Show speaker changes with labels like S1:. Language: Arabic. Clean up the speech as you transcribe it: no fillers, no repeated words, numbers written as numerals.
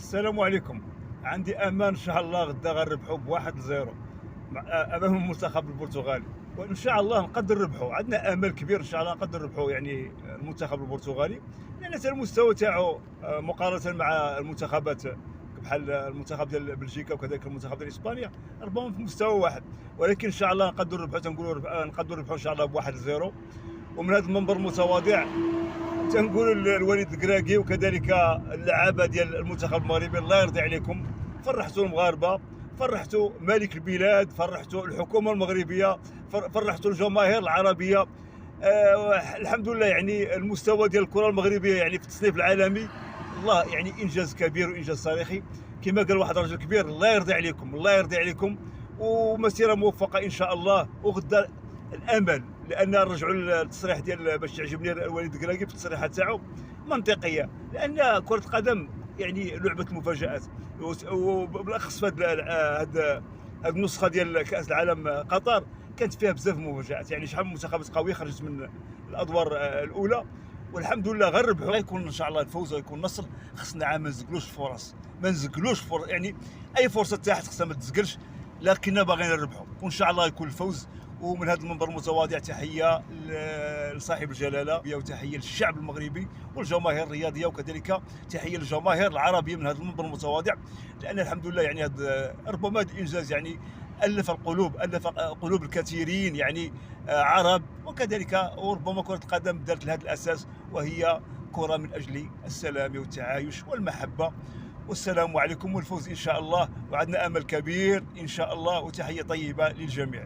S1: السلام عليكم. عندي امان ان شاء الله غدا غنربحوا ب1-0 امام المنتخب البرتغالي، وان شاء الله نقدر نربحوا. عندنا امل كبير ان شاء الله نقدر نربحوا يعني المنتخب البرتغالي، لان حتى المستوى تاعو مقارنه مع المنتخبات بحال المنتخب ديال بلجيكا وكذلك المنتخب ديال اسبانيا ربما في مستوى واحد، ولكن ان شاء الله نقدر نربحوا. تنقولوا نقدر نربحوا ان شاء الله ب1-0. ومن هذا المنبر المتواضع تنقول للوليد الكراكي وكذلك اللعابه ديال المنتخب المغربي الله يرضي عليكم، فرحتوا المغاربه، فرحتوا ملك البلاد، فرحتوا الحكومه المغربيه، فرحتوا الجماهير العربيه. الحمد لله، يعني المستوى ديال الكره المغربيه يعني في التصنيف العالمي الله يعني انجاز كبير وانجاز تاريخي. كما قال واحد الرجل كبير، الله يرضي عليكم، الله يرضي عليكم، ومسيره موفقه ان شاء الله. وغدا الامل، لان رجعوا التصريح ديال باش تعجبني الوليد الكراكي في التصريحات تاعو منطقيه، لان كره القدم يعني لعبه المفاجات، وبالاخص في هذه النسخه ديال كاس العالم قطر كانت فيها بزاف المفاجات. يعني شحال من منتخبات قويه خرجت من الادوار الاولى، والحمد لله غنربحوا. غيكون ان شاء الله الفوز، غيكون النصر. خصنا عام ما نزقلوش فرص، ما نزقلوش فرص، يعني اي فرصه تاحت خصنا ما تزقلش، لكننا باغيين نربحوا، وان شاء الله يكون الفوز. ومن هذا المنبر المتواضع تحيه لصاحب الجلاله، وتحيه للشعب المغربي والجماهير الرياضيه، وكذلك تحيه للجماهير العربيه من هذا المنبر المتواضع، لان الحمد لله يعني هذا ربما هذا الانجاز يعني الف القلوب، الف قلوب الكثيرين، يعني عرب، وكذلك وربما كره القدم دارت لهذا الاساس، وهي كره من اجل السلام والتعايش والمحبه. والسلام عليكم، والفوز ان شاء الله، وعندنا امل كبير ان شاء الله، وتحيه طيبه للجميع.